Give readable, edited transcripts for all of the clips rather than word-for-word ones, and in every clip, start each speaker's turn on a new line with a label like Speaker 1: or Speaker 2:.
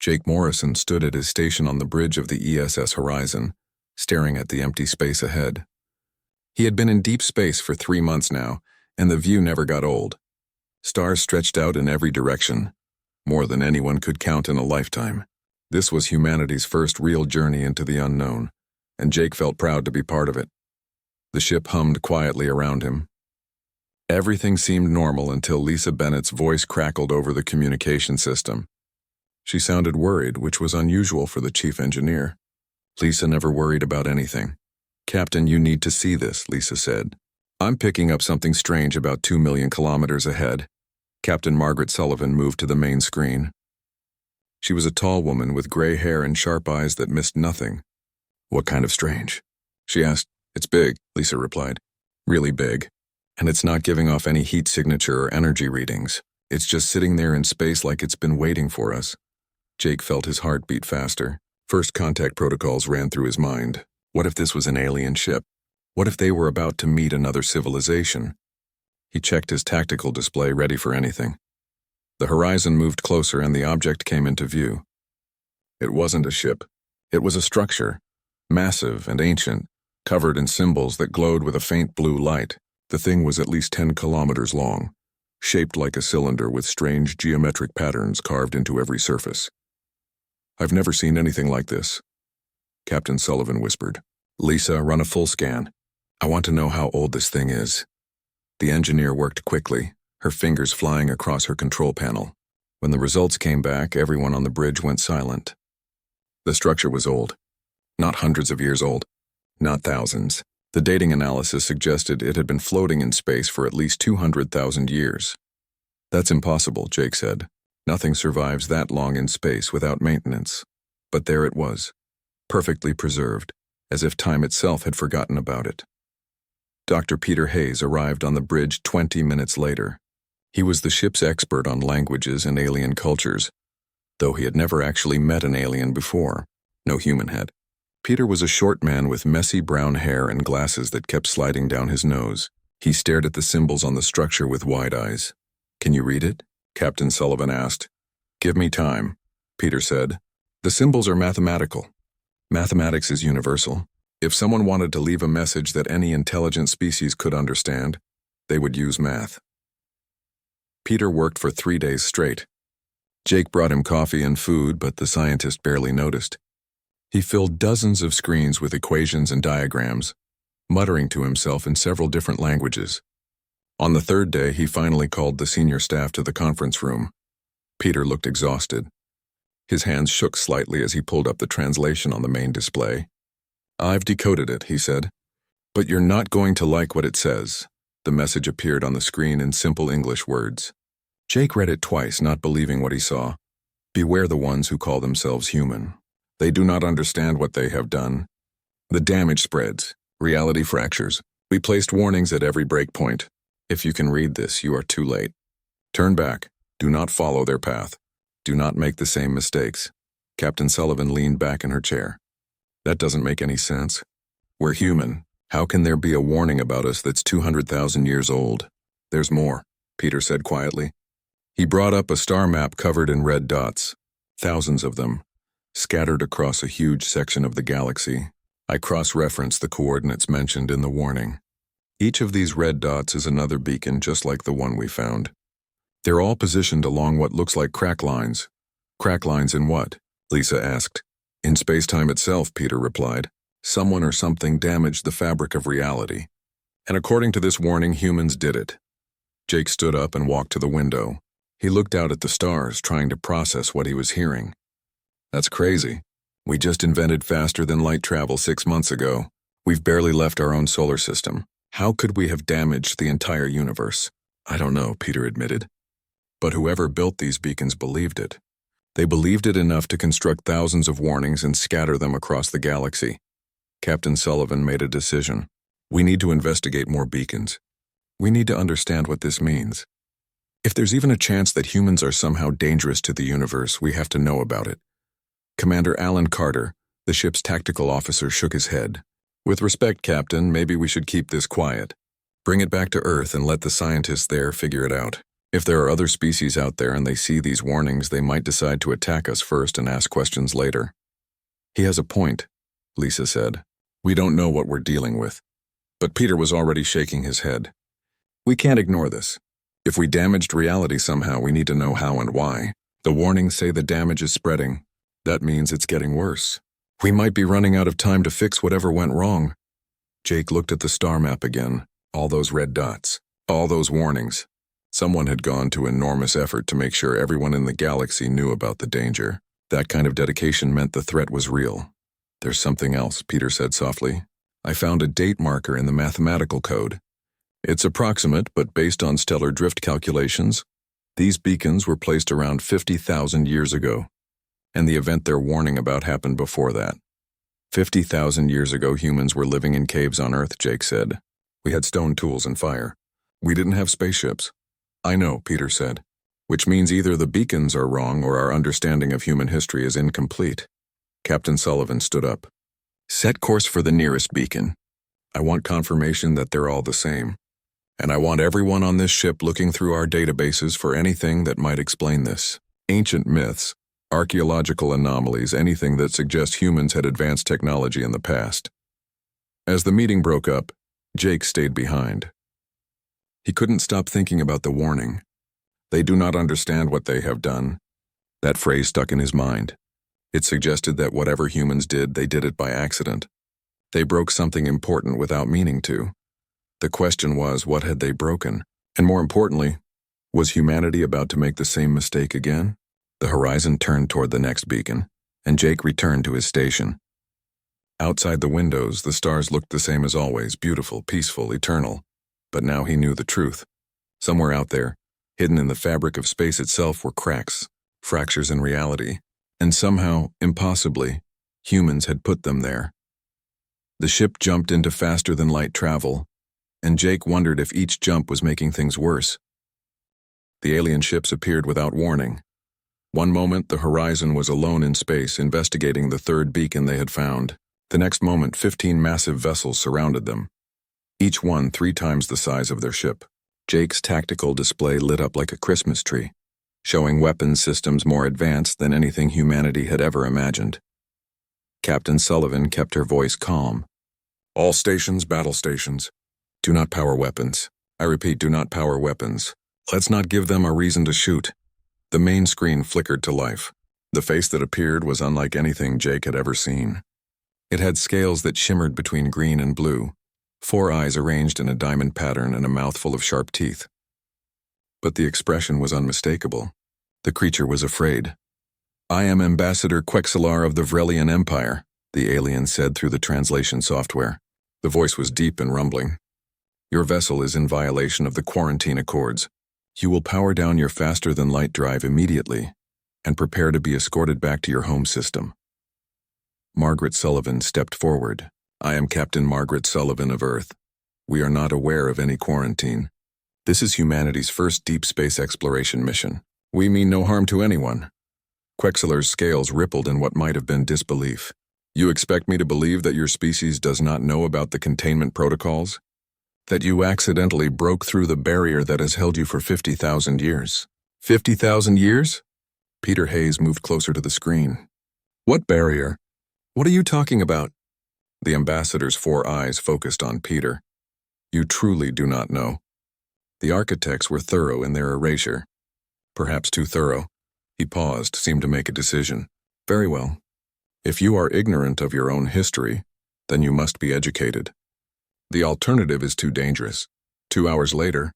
Speaker 1: Jake Morrison stood at his station on the bridge of the ESS Horizon, staring at the empty space ahead. He had been in deep space for 3 months now, and the view never got old. Stars stretched out in every direction, more than anyone could count in a lifetime. This was humanity's first real journey into the unknown, and Jake felt proud to be part of it. The ship hummed quietly around him. Everything seemed normal until Lisa Bennett's voice crackled over the communication system. She sounded worried, which was unusual for the chief engineer. Lisa never worried about anything. "Captain, you need to see this," Lisa said. "I'm picking up something strange about 2 million kilometers ahead." Captain Margaret Sullivan moved to the main screen. She was a tall woman with gray hair and sharp eyes that missed nothing. "What kind of strange?" she asked. "It's big," Lisa replied. "Really big. And it's not giving off any heat signature or energy readings. It's just sitting there in space like it's been waiting for us." Jake felt his heart beat faster. First contact protocols ran through his mind. What if this was an alien ship? What if they were about to meet another civilization? He checked his tactical display, ready for anything. The horizon moved closer and the object came into view. It wasn't a ship. It was a structure, massive and ancient, covered in symbols that glowed with a faint blue light. The thing was at least 10 kilometers long, shaped like a cylinder with strange geometric patterns carved into every surface. "I've never seen anything like this," Captain Sullivan whispered. "Lisa, run a full scan. I want to know how old this thing is." The engineer worked quickly, her fingers flying across her control panel. When the results came back, everyone on the bridge went silent. The structure was old. Not hundreds of years old. Not thousands. The dating analysis suggested it had been floating in space for at least 200,000 years. "That's impossible," Jake said. "Nothing survives that long in space without maintenance." But there it was, perfectly preserved, as if time itself had forgotten about it. Dr. Peter Hayes arrived on the bridge 20 minutes later. He was the ship's expert on languages and alien cultures, though he had never actually met an alien before. No human had. Peter was a short man with messy brown hair and glasses that kept sliding down his nose. He stared at the symbols on the structure with wide eyes. "Can you read it?" Captain Sullivan asked. "Give me time," Peter said. "The symbols are mathematical. Mathematics is universal. If someone wanted to leave a message that any intelligent species could understand, they would use math." Peter worked for 3 days straight. Jake brought him coffee and food, but the scientist barely noticed. He filled dozens of screens with equations and diagrams, muttering to himself in several different languages. On the 3rd day, he finally called the senior staff to the conference room. Peter looked exhausted. His hands shook slightly as he pulled up the translation on the main display. "I've decoded it," he said. "But you're not going to like what it says." The message appeared on the screen in simple English words. Jake read it twice, not believing what he saw. "Beware the ones who call themselves human. They do not understand what they have done. The damage spreads. Reality fractures. We placed warnings at every breakpoint. If you can read this, you are too late. Turn back. Do not follow their path. Do not make the same mistakes." Captain Sullivan leaned back in her chair. "That doesn't make any sense. We're human. How can there be a warning about us that's 200,000 years old?" "There's more," Peter said quietly. He brought up a star map covered in red dots. Thousands of them, scattered across a huge section of the galaxy. I cross-referenced the coordinates mentioned in the warning. Each of these red dots is another beacon just like the one we found. They're all positioned along what looks like crack lines. "Crack lines in what?" Lisa asked. "In space-time itself," Peter replied. "Someone or something damaged the fabric of reality. And according to this warning, humans did it." Jake stood up and walked to the window. He looked out at the stars, trying to process what he was hearing. "That's crazy. We just invented faster-than-light travel 6 months ago. We've barely left our own solar system. How could we have damaged the entire universe?" "I don't know," Peter admitted. "But whoever built these beacons believed it. They believed it enough to construct thousands of warnings and scatter them across the galaxy." Captain Sullivan made a decision. "We need to investigate more beacons. We need to understand what this means. If there's even a chance that humans are somehow dangerous to the universe, we have to know about it." Commander Alan Carter, the ship's tactical officer, shook his head. "With respect, Captain, maybe we should keep this quiet. Bring it back to Earth and let the scientists there figure it out." If there are other species out there and they see these warnings, they might decide to attack us first and ask questions later. He has a point, Lisa said. We don't know what we're dealing with. But Peter was already shaking his head. We can't ignore this. If we damaged reality somehow, we need to know how and why. The warnings say the damage is spreading. That means it's getting worse. We might be running out of time to fix whatever went wrong. Jake looked at the star map again. All those red dots. All those warnings. Someone had gone to enormous effort to make sure everyone in the galaxy knew about the danger. That kind of dedication meant the threat was real. There's something else, Peter said softly. I found a date marker in the mathematical code. It's approximate, but based on stellar drift calculations, these beacons were placed around 50,000 years ago, and the event they're warning about happened before that. 50,000 years ago, humans were living in caves on Earth, Jake said. We had stone tools and fire. We didn't have spaceships. I know, Peter said, which means either the beacons are wrong or our understanding of human history is incomplete. Captain Sullivan stood up. Set course for the nearest beacon. I want confirmation that they're all the same. And I want everyone on this ship looking through our databases for anything that might explain this. Ancient myths, archaeological anomalies, anything that suggests humans had advanced technology in the past. As the meeting broke up, Jake stayed behind. He couldn't stop thinking about the warning. They do not understand what they have done. That phrase stuck in his mind. It suggested that whatever humans did, they did it by accident. They broke something important without meaning to. The question was, what had they broken? And more importantly, was humanity about to make the same mistake again? The horizon turned toward the next beacon, and Jake returned to his station. Outside the windows, the stars looked the same as always, beautiful, peaceful, eternal. But now he knew the truth. Somewhere out there, hidden in the fabric of space itself, were cracks, fractures in reality, and somehow, impossibly, humans had put them there. The ship jumped into faster-than-light travel, and Jake wondered if each jump was making things worse. The alien ships appeared without warning. One moment, the horizon was alone in space, investigating the third beacon they had found. The next moment, 15 massive vessels surrounded them, each one 3 times the size of their ship. Jake's tactical display lit up like a Christmas tree, showing weapons systems more advanced than anything humanity had ever imagined. Captain Sullivan kept her voice calm. All stations, battle stations. Do not power weapons. I repeat, do not power weapons. Let's not give them a reason to shoot. The main screen flickered to life. The face that appeared was unlike anything Jake had ever seen. It had scales that shimmered between green and blue, 4 eyes arranged in a diamond pattern, and a mouthful of sharp teeth. But the expression was unmistakable. The creature was afraid. I am Ambassador Quexelar of the Vrelian Empire, the alien said through the translation software. The voice was deep and rumbling. Your vessel is in violation of the quarantine accords. You will power down your faster-than-light drive immediately and prepare to be escorted back to your home system. Margaret Sullivan stepped forward. I am Captain Margaret Sullivan of Earth. We are not aware of any quarantine. This is humanity's first deep space exploration mission. We mean no harm to anyone. Quexelar's scales rippled in what might have been disbelief. You expect me to believe that your species does not know about the containment protocols? That you accidentally broke through the barrier that has held you for 50,000 years? 50,000 years? Peter Hayes moved closer to the screen. What barrier? What are you talking about? The ambassador's 4 eyes focused on Peter. You truly do not know. The architects were thorough in their erasure. Perhaps too thorough. He paused, seemed to make a decision. Very well. If you are ignorant of your own history, then you must be educated. The alternative is too dangerous. 2 hours later,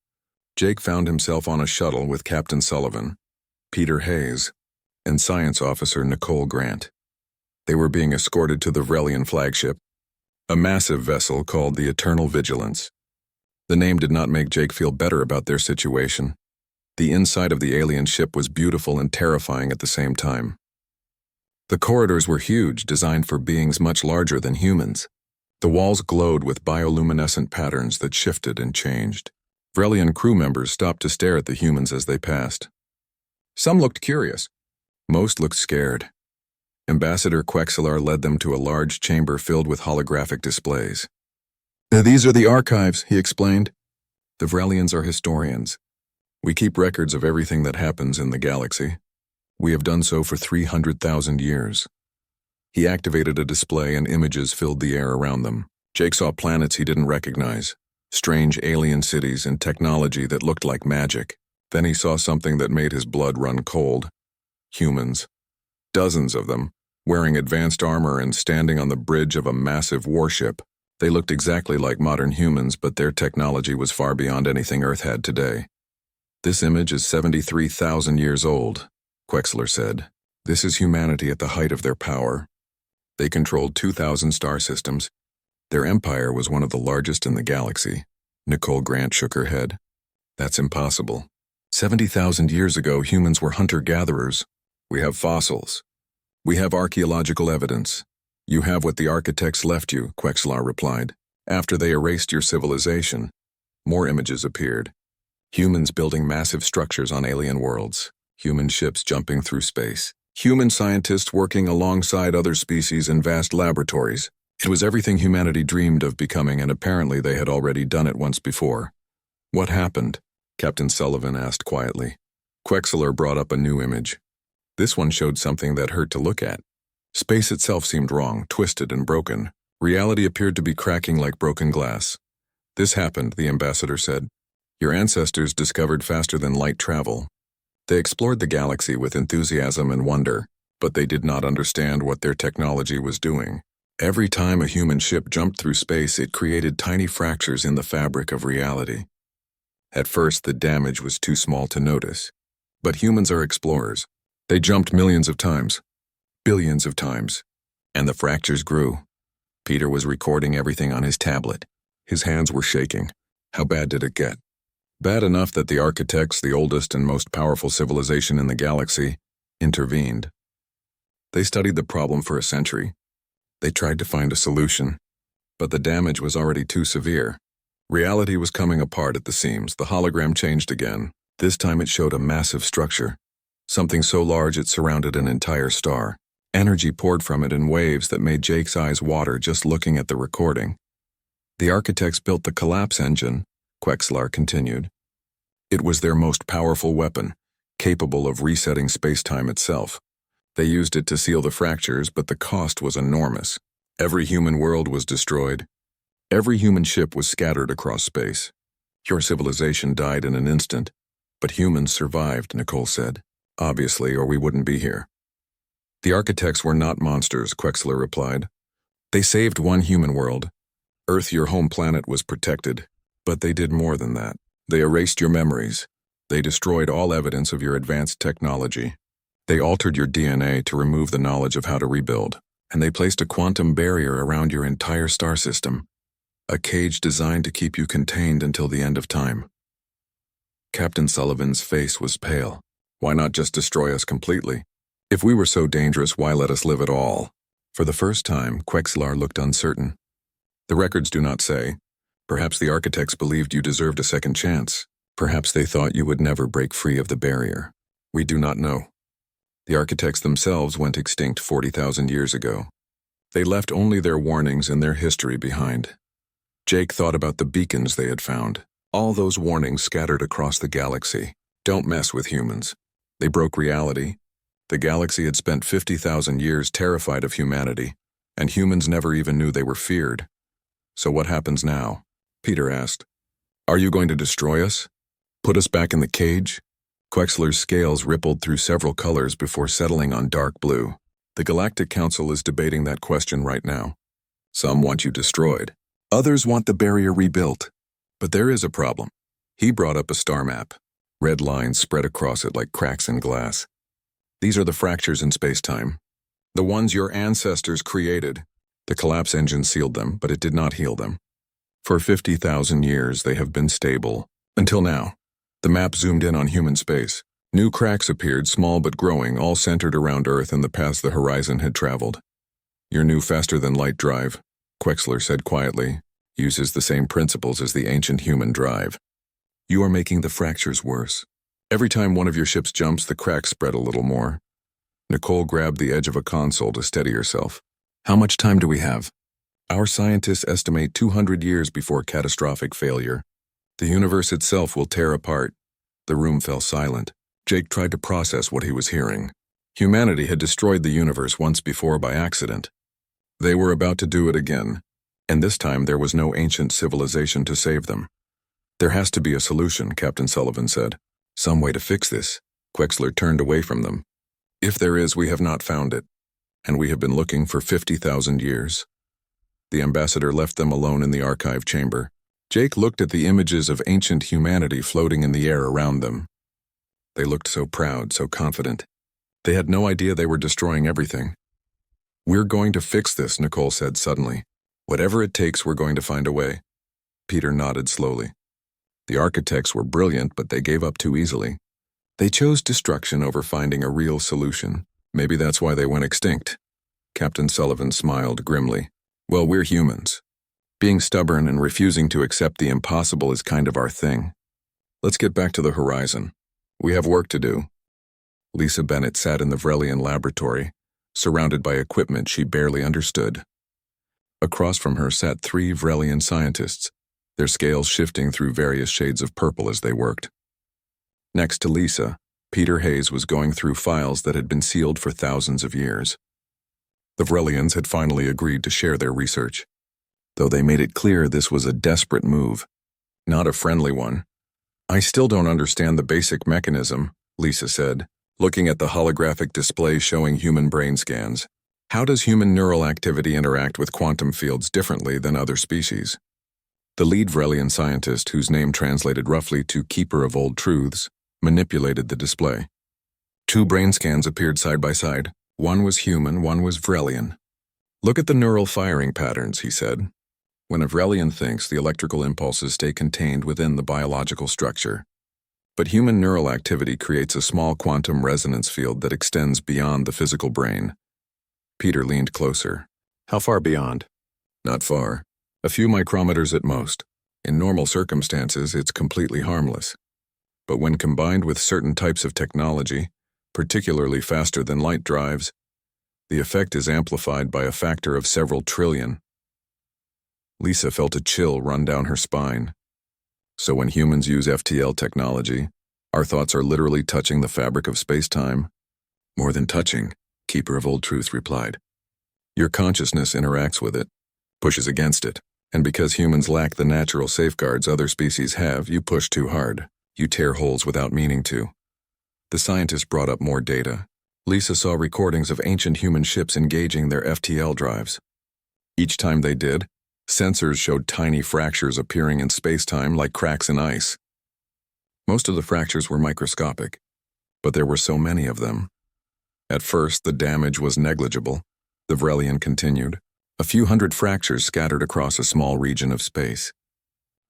Speaker 1: Jake found himself on a shuttle with Captain Sullivan, Peter Hayes, and Science Officer Nicole Grant. They were being escorted to the Vrelian flagship, a massive vessel called the Eternal Vigilance. The name did not make Jake feel better about their situation. The inside of the alien ship was beautiful and terrifying at the same time. The corridors were huge, designed for beings much larger than humans. The walls glowed with bioluminescent patterns that shifted and changed. Vrelian crew members stopped to stare at the humans as they passed. Some looked curious. Most looked scared. Ambassador Quexelar led them to a large chamber filled with holographic displays. These are the archives, he explained. The Vrelians are historians. We keep records of everything that happens in the galaxy. We have done so for 300,000 years. He activated a display and images filled the air around them. Jake saw planets he didn't recognize, strange alien cities and technology that looked like magic. Then he saw something that made his blood run cold. Humans. Dozens of them, wearing advanced armor and standing on the bridge of a massive warship. They looked exactly like modern humans, but their technology was far beyond anything Earth had today. This image is 73,000 years old, Quexler said. This is humanity at the height of their power. They controlled 2,000 star systems. Their empire was one of the largest in the galaxy. Nicole Grant shook her head. That's impossible. 70,000 years ago, humans were hunter-gatherers. We have fossils. We have archaeological evidence. You have what the architects left you, Quexlar replied. After they erased your civilization, more images appeared. Humans building massive structures on alien worlds. Human ships jumping through space. Human scientists working alongside other species in vast laboratories. It was everything humanity dreamed of becoming, and apparently they had already done it once before. What happened? Captain Sullivan asked quietly. Quexler brought up a new image. This one showed something that hurt to look at. Space itself seemed wrong, twisted and broken. Reality appeared to be cracking like broken glass. This happened, the ambassador said. Your ancestors discovered faster than light travel. They explored the galaxy with enthusiasm and wonder, but they did not understand what their technology was doing. Every time a human ship jumped through space, it created tiny fractures in the fabric of reality. At first, the damage was too small to notice. But humans are explorers. They jumped millions of times, billions of times, and the fractures grew. Peter was recording everything on his tablet. His hands were shaking. How bad did it get? Bad enough that the architects, the oldest and most powerful civilization in the galaxy, intervened. They studied the problem for a century. They tried to find a solution, but the damage was already too severe. Reality was coming apart at the seams. The hologram changed again. This time it showed a massive structure, something so large it surrounded an entire star. Energy poured from it in waves that made Jake's eyes water just looking at the recording. The architects built the collapse engine, Quexlar continued. It was their most powerful weapon, capable of resetting space-time itself. They used it to seal the fractures, but the cost was enormous. Every human world was destroyed. Every human ship was scattered across space. Your civilization died in an instant, but humans survived, Nicole said. Obviously, or we wouldn't be here. The architects were not monsters, Quexler replied. They saved one human world. Earth, your home planet, was protected. But they did more than that. They erased your memories. They destroyed all evidence of your advanced technology. They altered your DNA to remove the knowledge of how to rebuild. And they placed a quantum barrier around your entire star system. A cage designed to keep you contained until the end of time. Captain Sullivan's face was pale. Why not just destroy us completely? If we were so dangerous, why let us live at all? For the first time, Quexlar looked uncertain. The records do not say. Perhaps the architects believed you deserved a second chance. Perhaps they thought you would never break free of the barrier. We do not know. The architects themselves went extinct 40,000 years ago. They left only their warnings and their history behind. Jake thought about the beacons they had found. All those warnings scattered across the galaxy. Don't mess with humans. They broke reality. The galaxy had spent 50,000 years terrified of humanity, and humans never even knew they were feared. So what happens now? Peter asked. Are you going to destroy us? Put us back in the cage? Quexler's scales rippled through several colors before settling on dark blue. The Galactic Council is debating that question right now. Some want you destroyed. Others want the barrier rebuilt. But there is a problem. He brought up a star map. Red lines spread across it like cracks in glass. These are the fractures in space-time. The ones your ancestors created. The collapse engine sealed them, but it did not heal them. For 50,000 years, they have been stable. Until now. The map zoomed in on human space. New cracks appeared, small but growing, all centered around Earth and the paths the horizon had traveled. Your new faster-than-light drive, Quexler said quietly, uses the same principles as the ancient human drive. You are making the fractures worse. Every time one of your ships jumps, the cracks spread a little more. Nicole grabbed the edge of a console to steady herself. How much time do we have? Our scientists estimate 200 years before catastrophic failure. The universe itself will tear apart. The room fell silent. Jake tried to process what he was hearing. Humanity had destroyed the universe once before by accident. They were about to do it again, and this time there was no ancient civilization to save them. There has to be a solution, Captain Sullivan said. Some way to fix this. Quexler turned away from them. If there is, we have not found it, and we have been looking for 50,000 years. The ambassador left them alone in the archive chamber. Jake looked at the images of ancient humanity floating in the air around them. They looked so proud, so confident. They had no idea they were destroying everything. We're going to fix this, Nicole said suddenly. Whatever it takes, we're going to find a way. Peter nodded slowly. The architects were brilliant, but they gave up too easily. They chose destruction over finding a real solution. Maybe that's why they went extinct. Captain Sullivan smiled grimly. Well, we're humans. Being stubborn and refusing to accept the impossible is kind of our thing. Let's get back to the horizon. We have work to do. Lisa Bennett sat in the Vrelian laboratory, surrounded by equipment she barely understood. Across from her sat 3 Vrelian scientists, their scales shifting through various shades of purple as they worked. Next to Lisa, Peter Hayes was going through files that had been sealed for thousands of years. The Vrelians had finally agreed to share their research, though they made it clear this was a desperate move, not a friendly one. I still don't understand the basic mechanism, Lisa said, looking at the holographic display showing human brain scans. How does human neural activity interact with quantum fields differently than other species? The lead Vrelian scientist, whose name translated roughly to Keeper of Old Truths, manipulated the display. 2 brain scans appeared side by side. One was human, one was Vrelian. Look at the neural firing patterns, he said. When a Vrelian thinks, the electrical impulses stay contained within the biological structure. But human neural activity creates a small quantum resonance field that extends beyond the physical brain. Peter leaned closer. How far beyond? Not far. A few micrometers at most. In normal circumstances, it's completely harmless. But when combined with certain types of technology, particularly faster than light drives, the effect is amplified by a factor of several trillion. Lisa felt a chill run down her spine. So when humans use FTL technology, our thoughts are literally touching the fabric of space-time? More than touching, Keeper of Old Truth replied. Your consciousness interacts with it, pushes against it, and because humans lack the natural safeguards other species have, you push too hard. You tear holes without meaning to. The scientist brought up more data. Lisa saw recordings of ancient human ships engaging their FTL drives. Each time they did, sensors showed tiny fractures appearing in space-time like cracks in ice. Most of the fractures were microscopic, but there were so many of them. At first, the damage was negligible, the Vrelian continued. A few hundred fractures scattered across a small region of space.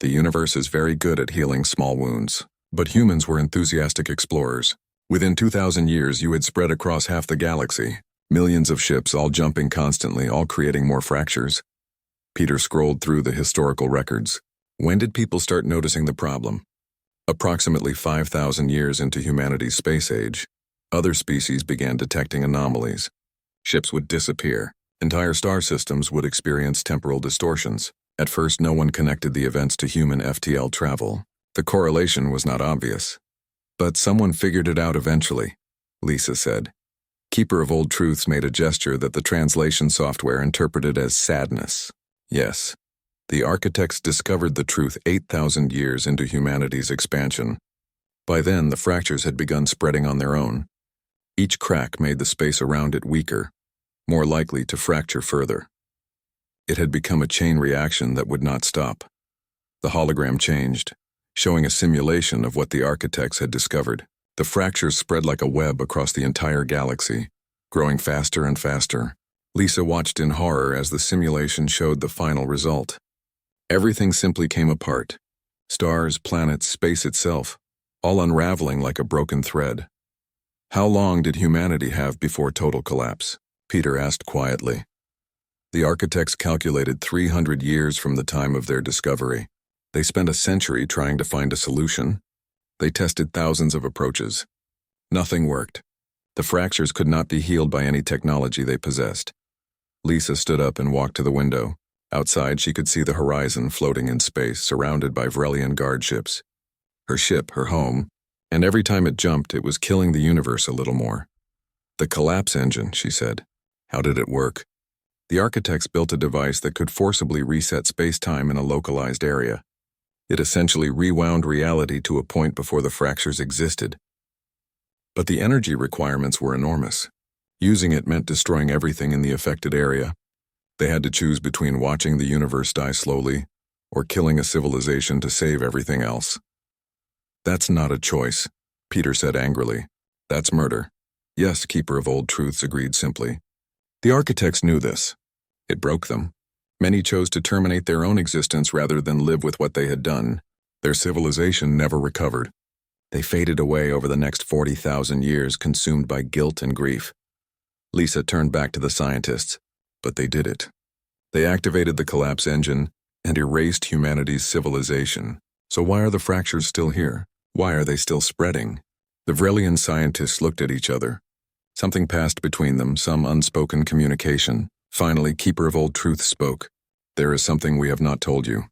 Speaker 1: The universe is very good at healing small wounds, but humans were enthusiastic explorers. Within 2,000 years, you had spread across half the galaxy, millions of ships all jumping constantly, all creating more fractures. Peter scrolled through the historical records. When did people start noticing the problem? Approximately 5,000 years into humanity's space age, other species began detecting anomalies. Ships would disappear. Entire star systems would experience temporal distortions. At first, no one connected the events to human FTL travel. The correlation was not obvious. But someone figured it out eventually, Lisa said. Keeper of Old Truths made a gesture that the translation software interpreted as sadness. Yes, the architects discovered the truth 8,000 years into humanity's expansion. By then, the fractures had begun spreading on their own. Each crack made the space around it weaker, more likely to fracture further. It had become a chain reaction that would not stop. The hologram changed, showing a simulation of what the architects had discovered. The fractures spread like a web across the entire galaxy, growing faster and faster. Lisa watched in horror as the simulation showed the final result. Everything simply came apart. Stars, planets, space itself, all unraveling like a broken thread. How long did humanity have before total collapse? Peter asked quietly. The architects calculated 300 years from the time of their discovery. They spent a century trying to find a solution. They tested thousands of approaches. Nothing worked. The fractures could not be healed by any technology they possessed. Lisa stood up and walked to the window. Outside, she could see the horizon floating in space, surrounded by Vrelian guard ships. Her ship, her home, And every time it jumped, it was killing the universe a little more. The collapse engine, she said. How did it work? The architects built a device that could forcibly reset space-time in a localized area. It essentially rewound reality to a point before the fractures existed. But the energy requirements were enormous. Using it meant destroying everything in the affected area. They had to choose between watching the universe die slowly or killing a civilization to save everything else. That's not a choice, Peter said angrily. That's murder. Yes, Keeper of Old Truths agreed simply. The architects knew this. It broke them. Many chose to terminate their own existence rather than live with what they had done. Their civilization never recovered. They faded away over the next 40,000 years, consumed by guilt and grief. Lisa turned back to the scientists, but they did it. They activated the collapse engine and erased humanity's civilization. So why are the fractures still here? Why are they still spreading? The Vrelian scientists looked at each other. Something passed between them, some unspoken communication. Finally, Keeper of Old Truths spoke. There is something we have not told you.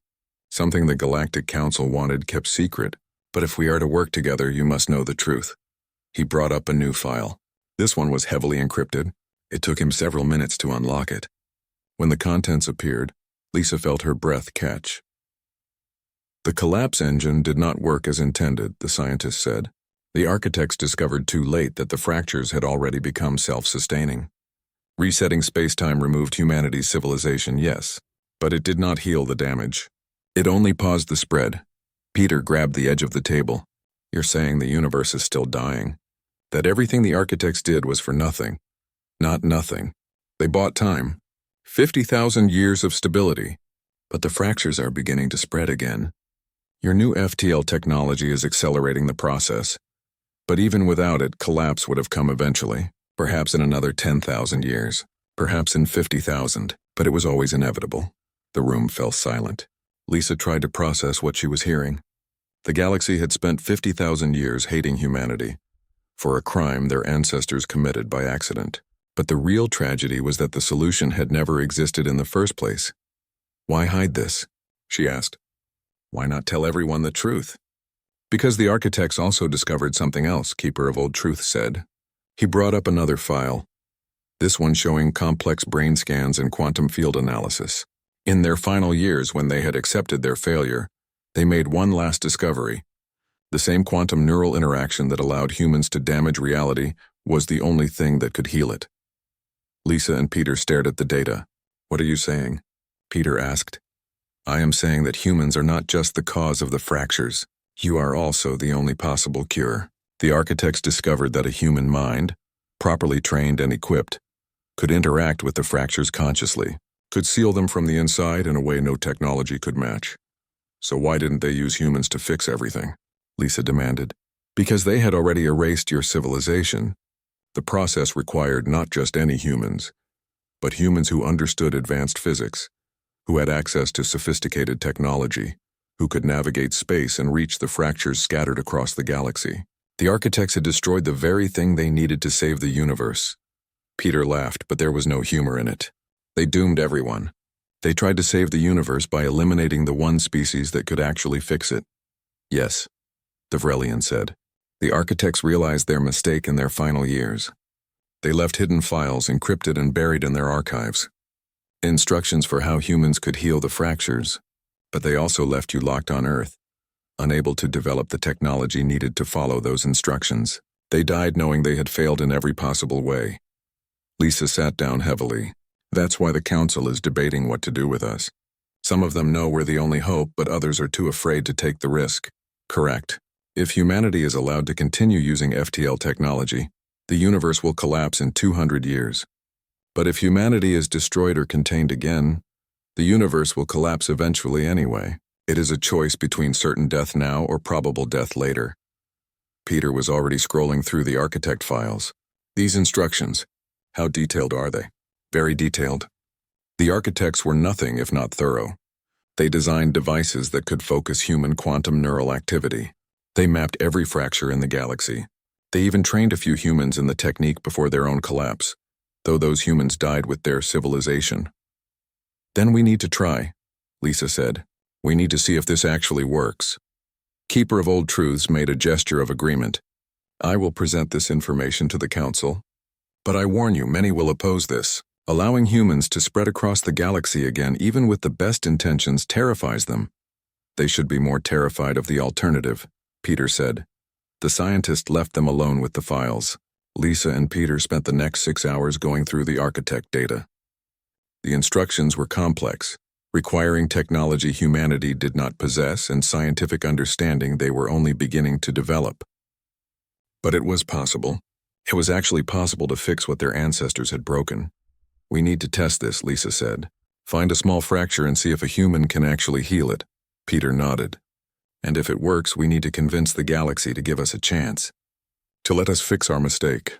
Speaker 1: Something the Galactic Council wanted kept secret. But if we are to work together, you must know the truth. He brought up a new file. This one was heavily encrypted. It took him several minutes to unlock it. When the contents appeared, Lisa felt her breath catch. The collapse engine did not work as intended, the scientist said. The architects discovered too late that the fractures had already become self-sustaining. Resetting space-time removed humanity's civilization, yes, but it did not heal the damage. It only paused the spread. Peter grabbed the edge of the table. You're saying the universe is still dying? That everything the architects did was for nothing? Not nothing. They bought time. 50,000 years of stability. But the fractures are beginning to spread again. Your new FTL technology is accelerating the process. But even without it, collapse would have come eventually. Perhaps in another 10,000 years. Perhaps in 50,000. But it was always inevitable. The room fell silent. Lisa tried to process what she was hearing. The galaxy had spent 50,000 years hating humanity for a crime their ancestors committed by accident. But the real tragedy was that the solution had never existed in the first place. Why hide this? She asked. Why not tell everyone the truth? Because the architects also discovered something else, Keeper of Old Truth said. He brought up another file. This one showing complex brain scans and quantum field analysis. In their final years, when they had accepted their failure, they made one last discovery. The same quantum neural interaction that allowed humans to damage reality was the only thing that could heal it. Lisa and Peter stared at the data. What are you saying? Peter asked. I am saying that humans are not just the cause of the fractures. You are also the only possible cure. The architects discovered that a human mind, properly trained and equipped, could interact with the fractures consciously, could seal them from the inside in a way no technology could match. So why didn't they use humans to fix everything? Lisa demanded. Because they had already erased your civilization. The process required not just any humans, but humans who understood advanced physics, who had access to sophisticated technology, who could navigate space and reach the fractures scattered across the galaxy. The architects had destroyed the very thing they needed to save the universe. Peter laughed, but there was no humor in it. They doomed everyone. They tried to save the universe by eliminating the one species that could actually fix it. Yes, the Vrelian said. The architects realized their mistake in their final years. They left hidden files encrypted and buried in their archives. Instructions for how humans could heal the fractures. But they also left you locked on Earth, unable to develop the technology needed to follow those instructions. They died knowing they had failed in every possible way. Lisa sat down heavily. That's why the Council is debating what to do with us. Some of them know we're the only hope, but others are too afraid to take the risk. Correct. If humanity is allowed to continue using FTL technology, the universe will collapse in 200 years. But if humanity is destroyed or contained again, the universe will collapse eventually anyway. It is a choice between certain death now or probable death later. Peter was already scrolling through the architect files. These instructions, how detailed are they? Very detailed. The architects were nothing if not thorough. They designed devices that could focus human quantum neural activity. They mapped every fracture in the galaxy. They even trained a few humans in the technique before their own collapse, though those humans died with their civilization. Then we need to try, Lisa said. We need to see if this actually works. Keeper of Old Truths made a gesture of agreement. I will present this information to the Council, but I warn you, many will oppose this. Allowing humans to spread across the galaxy again, even with the best intentions, terrifies them. They should be more terrified of the alternative, Peter said. The scientist left them alone with the files. Lisa and Peter spent the next 6 hours going through the architect data. The instructions were complex, requiring technology humanity did not possess and scientific understanding they were only beginning to develop. But it was possible. It was actually possible to fix what their ancestors had broken. We need to test this, Lisa said. Find a small fracture and see if a human can actually heal it. Peter nodded. And if it works, we need to convince the galaxy to give us a chance. To let us fix our mistake.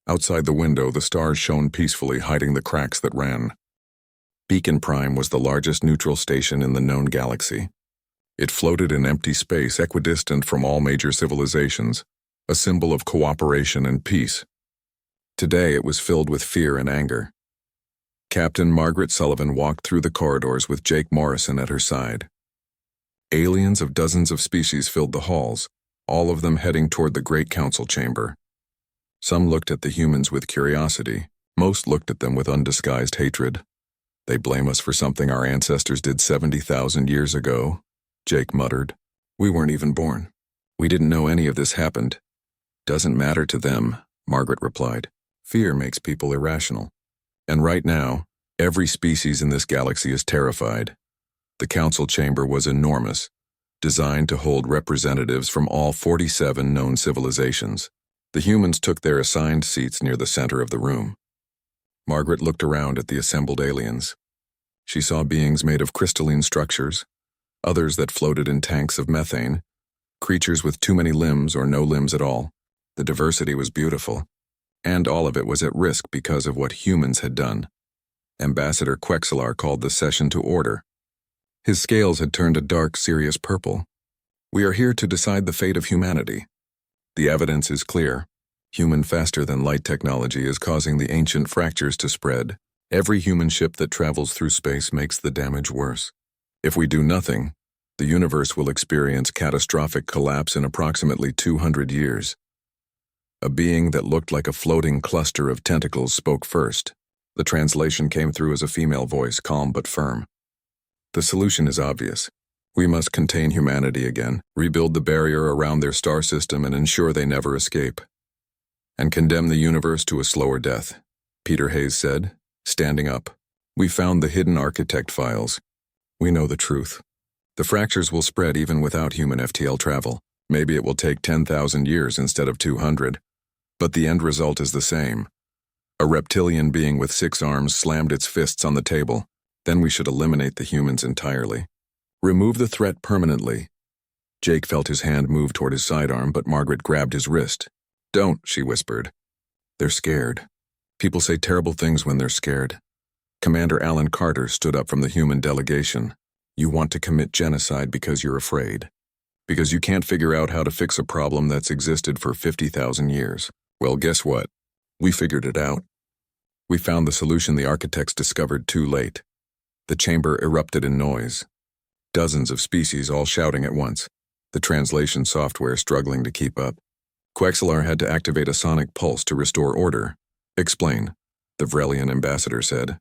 Speaker 1: Outside the window, the stars shone peacefully, hiding the cracks that ran. Beacon Prime was the largest neutral station in the known galaxy. It floated in empty space, equidistant from all major civilizations, a symbol of cooperation and peace. Today it was filled with fear and anger. Captain Margaret Sullivan walked through the corridors with Jake Morrison at her side. Aliens of dozens of species filled the halls, all of them heading toward the Great Council chamber. Some looked at the humans with curiosity, most looked at them with undisguised hatred. They blame us for something our ancestors did 70,000 years ago, Jake muttered. We weren't even born. We didn't know any of this happened. Doesn't matter to them, Margaret replied. Fear makes people irrational. And right now, every species in this galaxy is terrified. The council chamber was enormous, designed to hold representatives from all 47 known civilizations. The humans took their assigned seats near the center of the room. Margaret looked around at the assembled aliens. She saw beings made of crystalline structures, others that floated in tanks of methane, creatures with too many limbs or no limbs at all. The diversity was beautiful, and all of it was at risk because of what humans had done. Ambassador Quexelar called the session to order. His scales had turned a dark, serious purple. We are here to decide the fate of humanity. The evidence is clear. Human faster-than-light technology is causing the ancient fractures to spread. Every human ship that travels through space makes the damage worse. If we do nothing, the universe will experience catastrophic collapse in approximately 200 years. A being that looked like a floating cluster of tentacles spoke first. The translation came through as a female voice, calm but firm. The solution is obvious. We must contain humanity again, rebuild the barrier around their star system and ensure they never escape. And condemn the universe to a slower death, Peter Hayes said, standing up. We found the hidden architect files. We know the truth. The fractures will spread even without human FTL travel. Maybe it will take 10,000 years instead of 200. But the end result is the same. A reptilian being with 6 arms slammed its fists on the table. Then we should eliminate the humans entirely. Remove the threat permanently. Jake felt his hand move toward his sidearm, but Margaret grabbed his wrist. Don't, she whispered. They're scared. People say terrible things when they're scared. Commander Alan Carter stood up from the human delegation. You want to commit genocide because you're afraid. Because you can't figure out how to fix a problem that's existed for 50,000 years. Well, guess what? We figured it out. We found the solution the architects discovered too late. The chamber erupted in noise. Dozens of species all shouting at once, the translation software struggling to keep up. Quexelar had to activate a sonic pulse to restore order. Explain, the Vrelian ambassador said.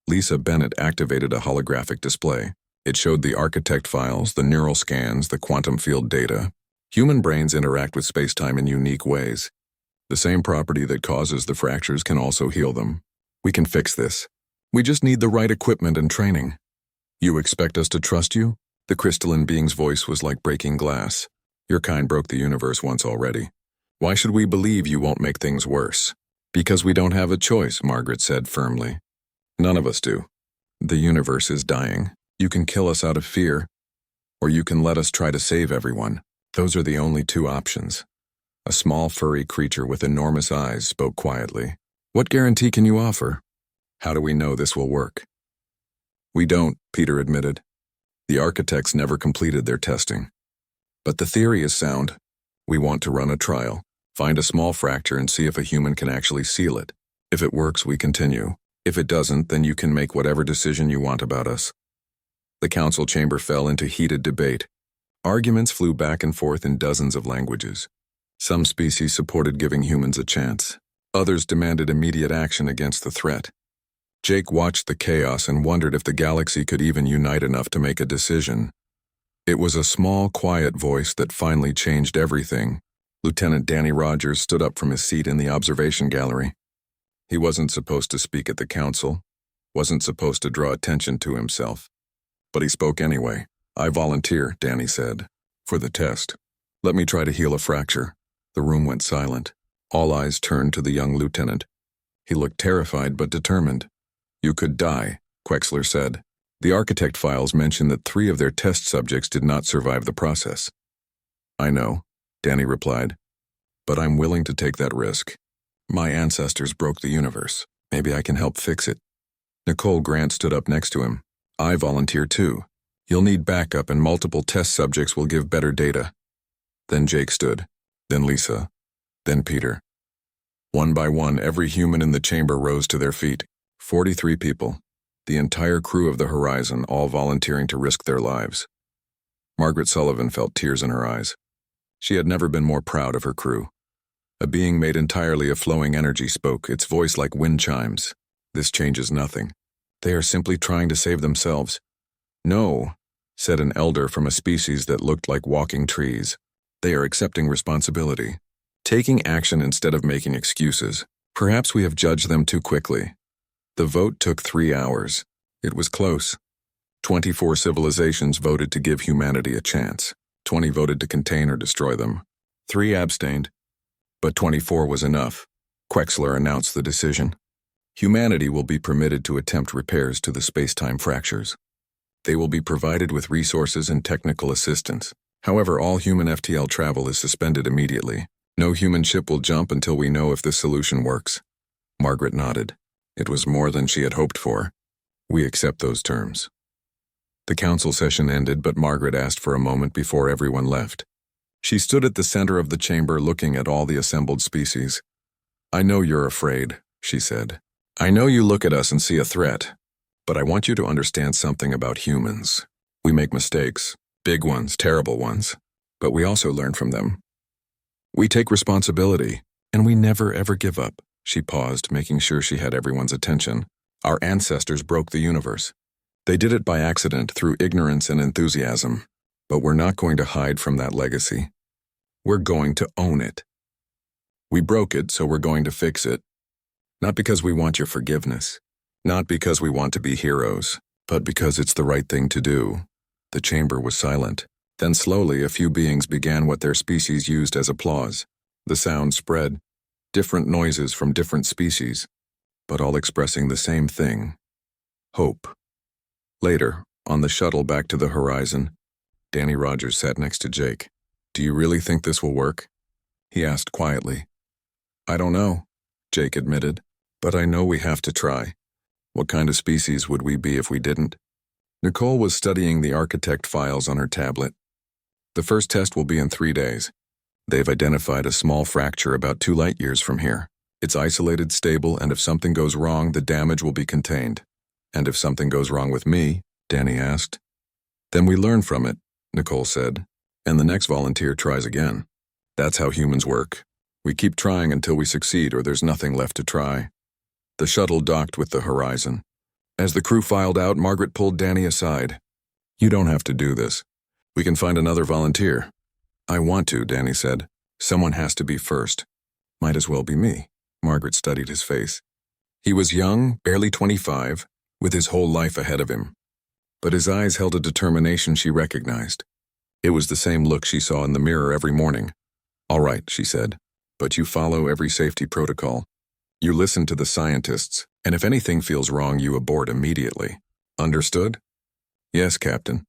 Speaker 1: Lisa Bennett activated a holographic display. It showed the architect files, the neural scans, the quantum field data. Human brains interact with space-time in unique ways. The same property that causes the fractures can also heal them. We can fix this. We just need the right equipment and training. You expect us to trust you? The crystalline being's voice was like breaking glass. Your kind broke the universe once already. Why should we believe you won't make things worse? Because we don't have a choice, Margaret said firmly. None of us do. The universe is dying. You can kill us out of fear, or you can let us try to save everyone. Those are the only 2 options. A small furry creature with enormous eyes spoke quietly. What guarantee can you offer? How do we know this will work? We don't, Peter admitted. The architects never completed their testing. But the theory is sound. We want to run a trial, find a small fracture and see if a human can actually seal it. If it works, we continue. If it doesn't, then you can make whatever decision you want about us. The council chamber fell into heated debate. Arguments flew back and forth in dozens of languages. Some species supported giving humans a chance. Others demanded immediate action against the threat. Jake watched the chaos and wondered if the galaxy could even unite enough to make a decision. It was a small, quiet voice that finally changed everything. Lieutenant Danny Rogers stood up from his seat in the observation gallery. He wasn't supposed to speak at the council, wasn't supposed to draw attention to himself. But he spoke anyway. "I volunteer," Danny said, "for the test. Let me try to heal a fracture." The room went silent. All eyes turned to the young lieutenant. He looked terrified but determined. "You could die," Quexler said. "The architect files mention that 3 of their test subjects did not survive the process." "I know," Danny replied, "but I'm willing to take that risk. My ancestors broke the universe. Maybe I can help fix it." Nicole Grant stood up next to him. "I volunteer too. You'll need backup and multiple test subjects will give better data." Then Jake stood, then Lisa, then Peter. One by one, every human in the chamber rose to their feet. 43 people, the entire crew of the Horizon, all volunteering to risk their lives. Margaret Sullivan felt tears in her eyes. She had never been more proud of her crew. A being made entirely of flowing energy spoke, its voice like wind chimes. "This changes nothing. They are simply trying to save themselves." "No," said an elder from a species that looked like walking trees. "They are accepting responsibility, taking action instead of making excuses. Perhaps we have judged them too quickly." The vote took 3 hours. It was close. 24 civilizations voted to give humanity a chance. 20 voted to contain or destroy them. 3 abstained. But 24 was enough. Quexler announced the decision. Humanity will be permitted to attempt repairs to the space-time fractures. They will be provided with resources and technical assistance. However, all human FTL travel is suspended immediately. No human ship will jump until we know if this solution works. Margaret nodded. It was more than she had hoped for. "We accept those terms." The council session ended, but Margaret asked for a moment before everyone left. She stood at the center of the chamber looking at all the assembled species. "I know you're afraid," she said. "I know you look at us and see a threat, but I want you to understand something about humans. We make mistakes, big ones, terrible ones, but we also learn from them. We take responsibility, and we never ever give up." She paused, making sure she had everyone's attention. "Our ancestors broke the universe. They did it by accident, through ignorance and enthusiasm, but we're not going to hide from that legacy. We're going to own it. We broke it, so we're going to fix it. Not because we want your forgiveness, not because we want to be heroes, but because it's the right thing to do." The chamber was silent. Then slowly a few beings began what their species used as applause. The sound spread, different noises from different species, but all expressing the same thing: hope. Later, on the shuttle back to the Horizon, Danny Rogers sat next to Jake. "Do you really think this will work?" he asked quietly. "I don't know," Jake admitted, "but I know we have to try. What kind of species would we be if we didn't?" Nicole was studying the architect files on her tablet. "The first test will be in 3 days. They've identified a small fracture about 2 light-years from here. It's isolated, stable, and if something goes wrong, the damage will be contained." "And if something goes wrong with me?" Danny asked. "Then we learn from it," Nicole said, "and the next volunteer tries again. That's how humans work. We keep trying until we succeed or there's nothing left to try." The shuttle docked with the Horizon. As the crew filed out, Margaret pulled Danny aside. "You don't have to do this. We can find another volunteer." "I want to," Danny said. "Someone has to be first." "Might as well be me." Margaret studied his face. He was young, barely 25, with his whole life ahead of him. But his eyes held a determination she recognized. It was the same look she saw in the mirror every morning. "All right," she said, "but you follow every safety protocol. You listen to the scientists, and if anything feels wrong, you abort immediately. Understood?" "Yes, Captain."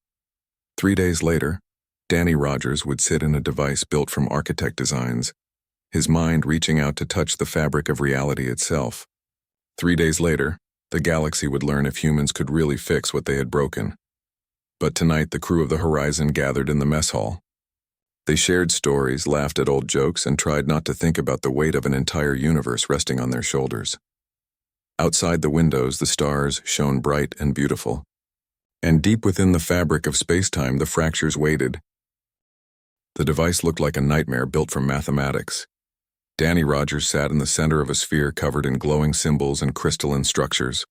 Speaker 1: 3 days later, Danny Rogers would sit in a device built from architect designs, his mind reaching out to touch the fabric of reality itself. 3 days later, the galaxy would learn if humans could really fix what they had broken. But tonight, the crew of the Horizon gathered in the mess hall. They shared stories, laughed at old jokes, and tried not to think about the weight of an entire universe resting on their shoulders. Outside the windows, the stars shone bright and beautiful. And deep within the fabric of space-time, the fractures waited, The device looked like a nightmare built from mathematics. Danny Rogers sat in the center of a sphere covered in glowing symbols and crystalline structures.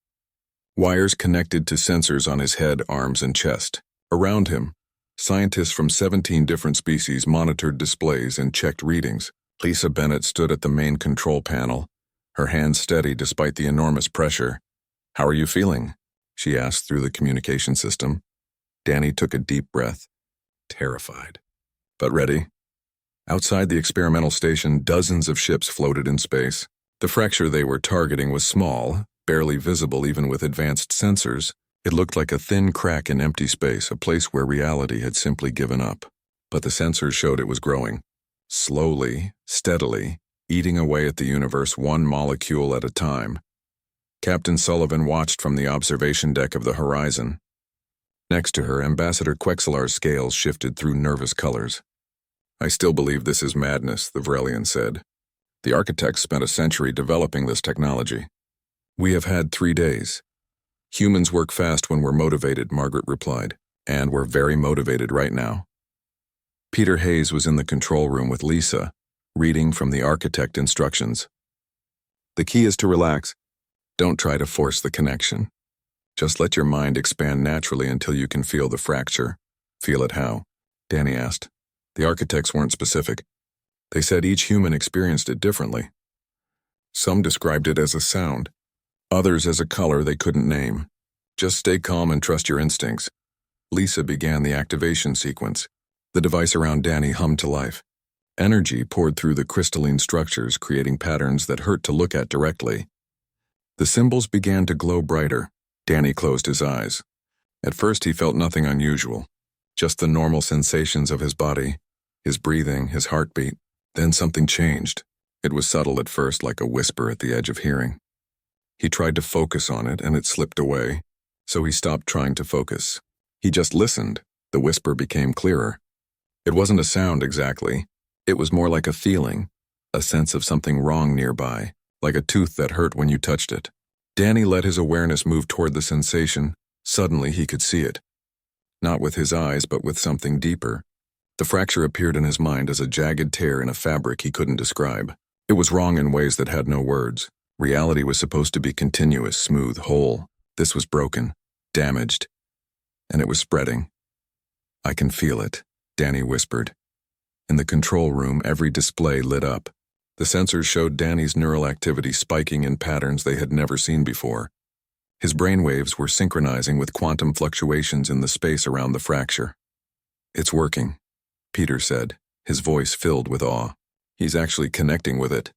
Speaker 1: Wires connected to sensors on his head, arms, and chest. Around him, scientists from 17 different species monitored displays and checked readings. Lisa Bennett stood at the main control panel, her hands steady despite the enormous pressure. "How are you feeling?" she asked through the communication system. Danny took a deep breath, terrified, but ready. Outside the experimental station, dozens of ships floated in space. The fracture they were targeting was small, barely visible even with advanced sensors. It looked like a thin crack in empty space, a place where reality had simply given up. But the sensors showed it was growing. Slowly, steadily, eating away at the universe one molecule at a time. Captain Sullivan watched from the observation deck of the horizon. Next to her, Ambassador Quexelar's scales shifted through nervous colors. "I still believe this is madness," the Vrelian said. "The architects spent a century developing this technology. We have had 3 days. Humans work fast when we're motivated," Margaret replied. "And we're very motivated right now." Peter Hayes was in the control room with Lisa, reading from the architect instructions. "The key is to relax. Don't try to force the connection. Just let your mind expand naturally until you can feel the fracture." "Feel it how?" Danny asked. The architects weren't specific. They said each human experienced it differently. Some described it as a sound, others as a color they couldn't name. "Just stay calm and trust your instincts." Lisa began the activation sequence. The device around Danny hummed to life. Energy poured through the crystalline structures, creating patterns that hurt to look at directly. The symbols began to glow brighter. Danny closed his eyes. At first he felt nothing unusual, just the normal sensations of his body, his breathing, his heartbeat. Then something changed. It was subtle at first, like a whisper at the edge of hearing. He tried to focus on it, and it slipped away, so he stopped trying to focus. He just listened. The whisper became clearer. It wasn't a sound exactly. It was more like a feeling, a sense of something wrong nearby, like a tooth that hurt when you touched it. Danny let his awareness move toward the sensation. Suddenly he could see it. Not with his eyes, but with something deeper. The fracture appeared in his mind as a jagged tear in a fabric he couldn't describe. It was wrong in ways that had no words. Reality was supposed to be continuous, smooth, whole. This was broken, damaged, and it was spreading. "I can feel it," Danny whispered. In the control room, every display lit up. The sensors showed Danny's neural activity spiking in patterns they had never seen before. His brainwaves were synchronizing with quantum fluctuations in the space around the fracture. "It's working," Peter said, his voice filled with awe. "He's actually connecting with it."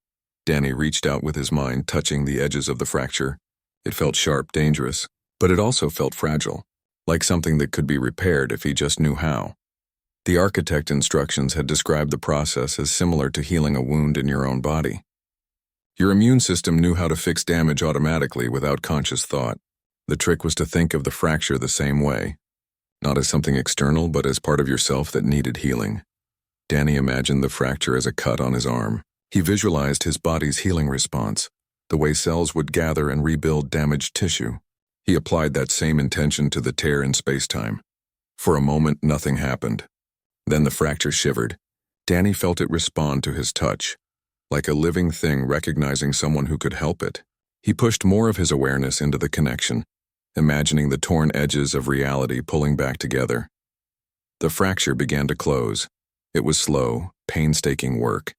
Speaker 1: Danny reached out with his mind, touching the edges of the fracture. It felt sharp, dangerous, but it also felt fragile, like something that could be repaired if he just knew how. The architect instructions had described the process as similar to healing a wound in your own body. Your immune system knew how to fix damage automatically without conscious thought. The trick was to think of the fracture the same way, not as something external, but as part of yourself that needed healing. Danny imagined the fracture as a cut on his arm. He visualized his body's healing response, the way cells would gather and rebuild damaged tissue. He applied that same intention to the tear in space-time. For a moment, nothing happened. Then the fracture shivered. Danny felt it respond to his touch, like a living thing recognizing someone who could help it. He pushed more of his awareness into the connection, imagining the torn edges of reality pulling back together. The fracture began to close. It was slow, painstaking work.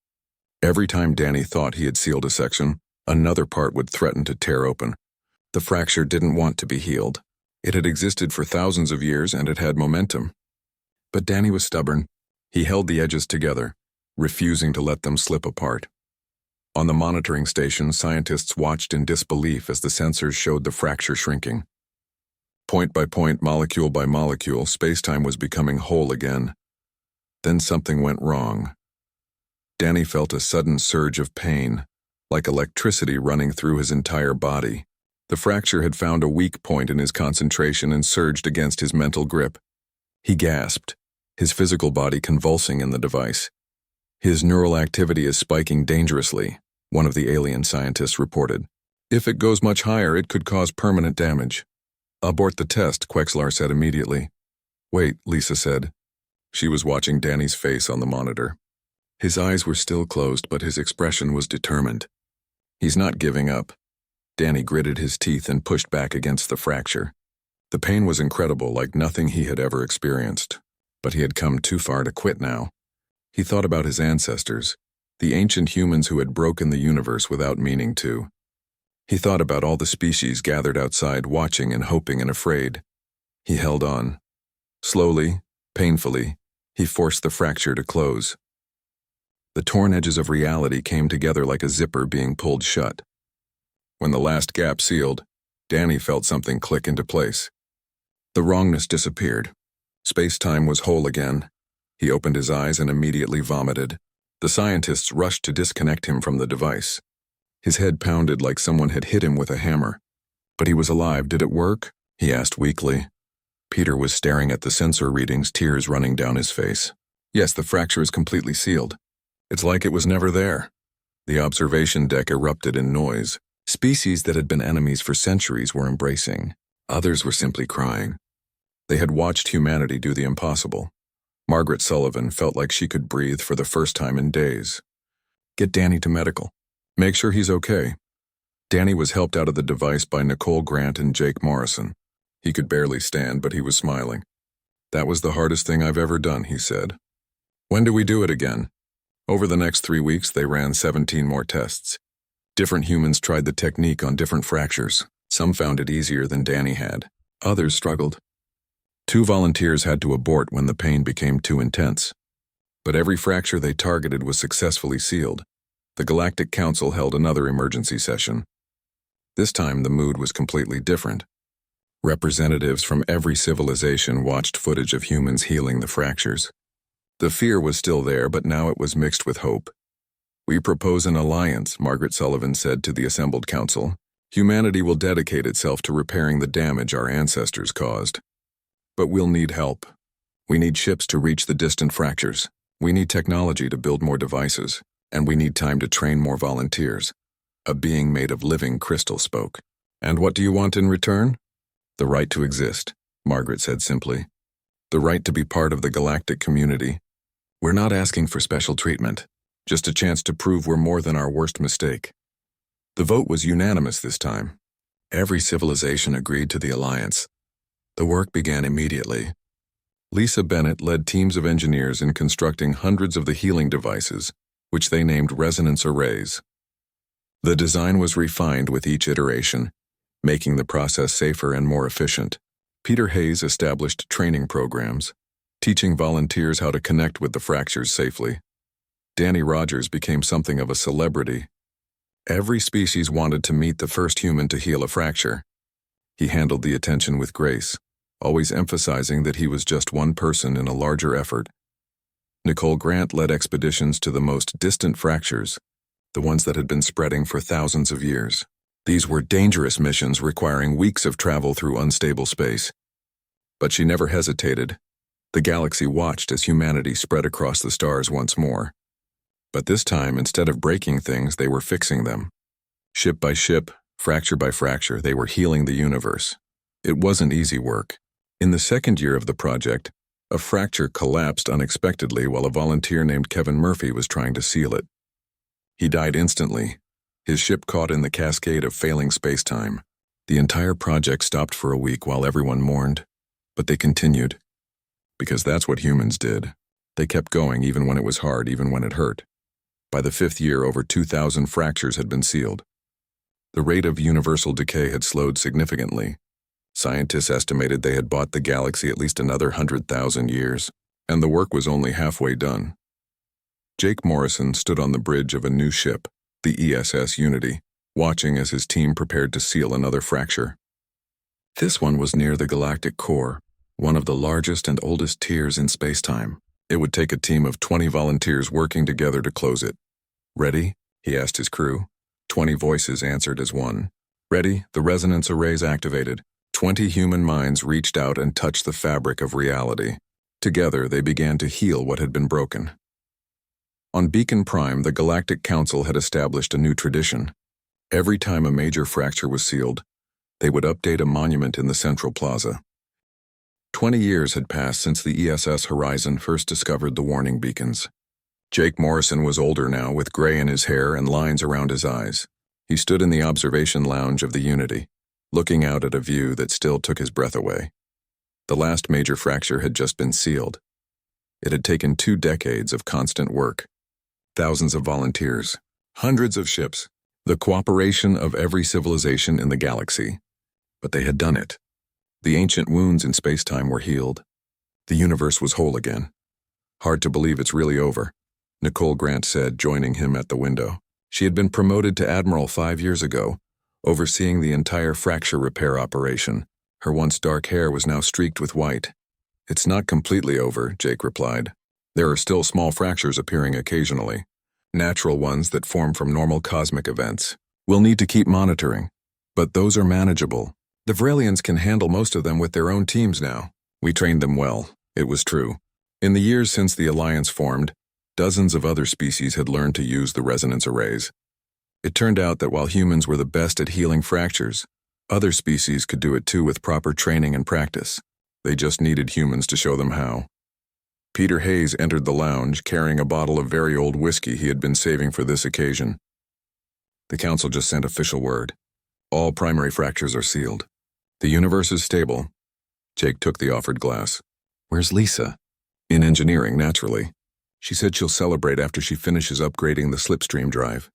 Speaker 1: Every time Danny thought he had sealed a section, another part would threaten to tear open. The fracture didn't want to be healed. It had existed for thousands of years and it had momentum. But Danny was stubborn. He held the edges together, refusing to let them slip apart. On the monitoring station, scientists watched in disbelief as the sensors showed the fracture shrinking. Point by point, molecule by molecule, space-time was becoming whole again. Then something went wrong. Danny felt a sudden surge of pain, like electricity running through his entire body. The fracture had found a weak point in his concentration and surged against his mental grip. He gasped, his physical body convulsing in the device. "His neural activity is spiking dangerously," one of the alien scientists reported. "If it goes much higher, it could cause permanent damage." "Abort the test," Quexelar said immediately. "Wait," Lisa said. She was watching Danny's face on the monitor. His eyes were still closed, but his expression was determined. He's not giving up. Danny gritted his teeth and pushed back against the fracture. The pain was incredible, like nothing he had ever experienced. But he had come too far to quit now. He thought about his ancestors, the ancient humans who had broken the universe without meaning to. He thought about all the species gathered outside, watching and hoping and afraid. He held on. Slowly, painfully, he forced the fracture to close. The torn edges of reality came together like a zipper being pulled shut. When the last gap sealed, Danny felt something click into place. The wrongness disappeared. Space-time was whole again. He opened his eyes and immediately vomited. The scientists rushed to disconnect him from the device. His head pounded like someone had hit him with a hammer. But he was alive. Did it work? He asked weakly. Peter was staring at the sensor readings, tears running down his face. Yes, the fracture is completely sealed. It's like it was never there. The observation deck erupted in noise. Species that had been enemies for centuries were embracing. Others were simply crying. They had watched humanity do the impossible. Margaret Sullivan felt like she could breathe for the first time in days. Get Danny to medical. Make sure he's okay. Danny was helped out of the device by Nicole Grant and Jake Morrison. He could barely stand, but he was smiling. That was the hardest thing I've ever done, he said. When do we do it again? Over the next 3 weeks, they ran 17 more tests. Different humans tried the technique on different fractures. Some found it easier than Danny had. Others struggled. 2 volunteers had to abort when the pain became too intense. But every fracture they targeted was successfully sealed. The Galactic Council held another emergency session. This time, the mood was completely different. Representatives from every civilization watched footage of humans healing the fractures. The fear was still there, but now it was mixed with hope. We propose an alliance, Margaret Sullivan said to the assembled council. Humanity will dedicate itself to repairing the damage our ancestors caused. But we'll need help. We need ships to reach the distant fractures. We need technology to build more devices. And we need time to train more volunteers. A being made of living crystal spoke. And what do you want in return? The right to exist, Margaret said simply. The right to be part of the galactic community. We're not asking for special treatment. Just a chance to prove we're more than our worst mistake. The vote was unanimous this time. Every civilization agreed to the alliance. The work began immediately. Lisa Bennett led teams of engineers in constructing hundreds of the healing devices, which they named resonance arrays. The design was refined with each iteration, making the process safer and more efficient. Peter Hayes established training programs, teaching volunteers how to connect with the fractures safely. Danny Rogers became something of a celebrity. Every species wanted to meet the first human to heal a fracture. He handled the attention with grace, always emphasizing that he was just one person in a larger effort. Nicole Grant led expeditions to the most distant fractures, the ones that had been spreading for thousands of years. These were dangerous missions requiring weeks of travel through unstable space. But she never hesitated. The galaxy watched as humanity spread across the stars once more. But this time, instead of breaking things, they were fixing them. Ship by ship, fracture by fracture, they were healing the universe. It wasn't easy work. In the second year of the project, a fracture collapsed unexpectedly while a volunteer named Kevin Murphy was trying to seal it. He died instantly, his ship caught in the cascade of failing space-time. The entire project stopped for a week while everyone mourned, but they continued. Because that's what humans did. They kept going even when it was hard, even when it hurt. By the 5th year, over 2,000 fractures had been sealed. The rate of universal decay had slowed significantly. Scientists estimated they had bought the galaxy at least another 100,000 years, and the work was only halfway done. Jake Morrison stood on the bridge of a new ship, the ESS Unity, watching as his team prepared to seal another fracture. This one was near the galactic core, one of the largest and oldest tiers in space-time. It would take a team of 20 volunteers working together to close it. Ready? He asked his crew. 20 voices answered as one. Ready? The resonance arrays activated. 20 human minds reached out and touched the fabric of reality. Together, they began to heal what had been broken. On Beacon Prime, the Galactic Council had established a new tradition. Every time a major fracture was sealed, they would update a monument in the central plaza. 20 years had passed since the ESS Horizon first discovered the warning beacons. Jake Morrison was older now, with gray in his hair and lines around his eyes. He stood in the observation lounge of the Unity, looking out at a view that still took his breath away. The last major fracture had just been sealed. It had taken 2 decades of constant work, thousands of volunteers, hundreds of ships, the cooperation of every civilization in the galaxy. But they had done it. The ancient wounds in space-time were healed. The universe was whole again. Hard to believe it's really over, Nicole Grant said, joining him at the window. She had been promoted to Admiral 5 years ago, overseeing the entire fracture repair operation. Her once dark hair was now streaked with white. It's not completely over, Jake replied. There are still small fractures appearing occasionally, natural ones that form from normal cosmic events. We'll need to keep monitoring, but those are manageable. The Vrelians can handle most of them with their own teams now. We trained them well, it was true. In the years since the Alliance formed, dozens of other species had learned to use the resonance arrays. It turned out that while humans were the best at healing fractures, other species could do it too with proper training and practice. They just needed humans to show them how. Peter Hayes entered the lounge carrying a bottle of very old whiskey he had been saving for this occasion. The Council just sent official word. All primary fractures are sealed. The universe is stable. Jake took the offered glass. Where's Lisa? In engineering, naturally. She said she'll celebrate after she finishes upgrading the slipstream drive.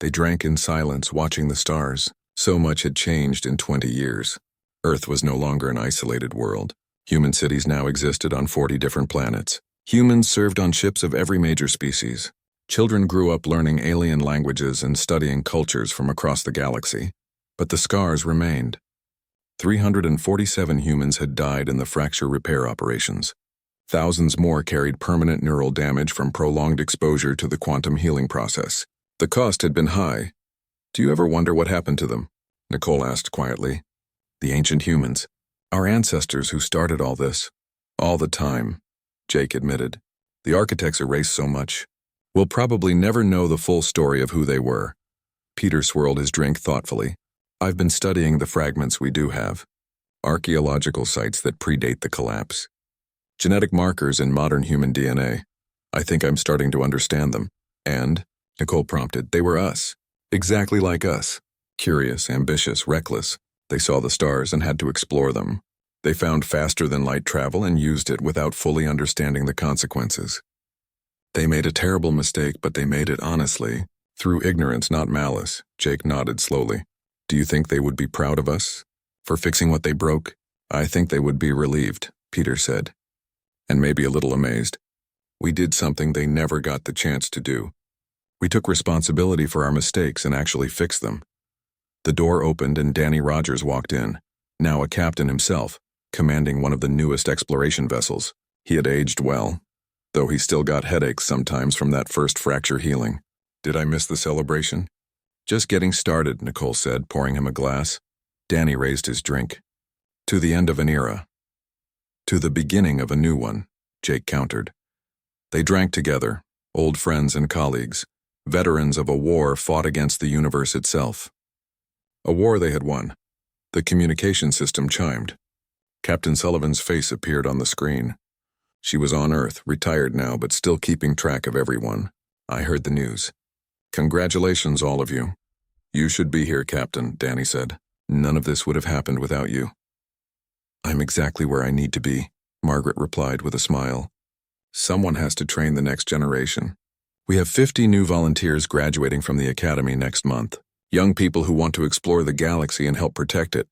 Speaker 1: They drank in silence, watching the stars. So much had changed in 20 years. Earth was no longer an isolated world. Human cities now existed on 40 different planets. Humans served on ships of every major species. Children grew up learning alien languages and studying cultures from across the galaxy. But the scars remained. 347 humans had died in the fracture repair operations. Thousands more carried permanent neural damage from prolonged exposure to the quantum healing process. The cost had been high. Do you ever wonder what happened to them? Nicole asked quietly. The ancient humans, our ancestors who started all this. All the time, Jake admitted. The architects erased so much. We'll probably never know the full story of who they were. Peter swirled his drink thoughtfully. I've been studying the fragments we do have. Archaeological sites that predate the collapse. Genetic markers in modern human DNA. I think I'm starting to understand them. And, Nicole prompted, they were us. Exactly like us. Curious, ambitious, reckless. They saw the stars and had to explore them. They found faster-than-light travel and used it without fully understanding the consequences. They made a terrible mistake, but they made it honestly. Through ignorance, not malice. Jake nodded slowly. Do you think they would be proud of us? For fixing what they broke? I think they would be relieved, Peter said. And maybe a little amazed. We did something they never got the chance to do. We took responsibility for our mistakes and actually fixed them. The door opened and Danny Rogers walked in, now a captain himself, commanding one of the newest exploration vessels. He had aged well, though he still got headaches sometimes from that first fracture healing. Did I miss the celebration? Just getting started, Nicole said, pouring him a glass. Danny raised his drink. To the end of an era. To the beginning of a new one, Jake countered. They drank together, old friends and colleagues, veterans of a war fought against the universe itself. A war they had won. The communication system chimed. Captain Sullivan's face appeared on the screen. She was on Earth, retired now, but still keeping track of everyone. I heard the news. Congratulations, all of you. You should be here, Captain, Danny said. None of this would have happened without you. I'm exactly where I need to be, Margaret replied with a smile. Someone has to train the next generation. We have 50 new volunteers graduating from the academy next month. Young people who want to explore the galaxy and help protect it.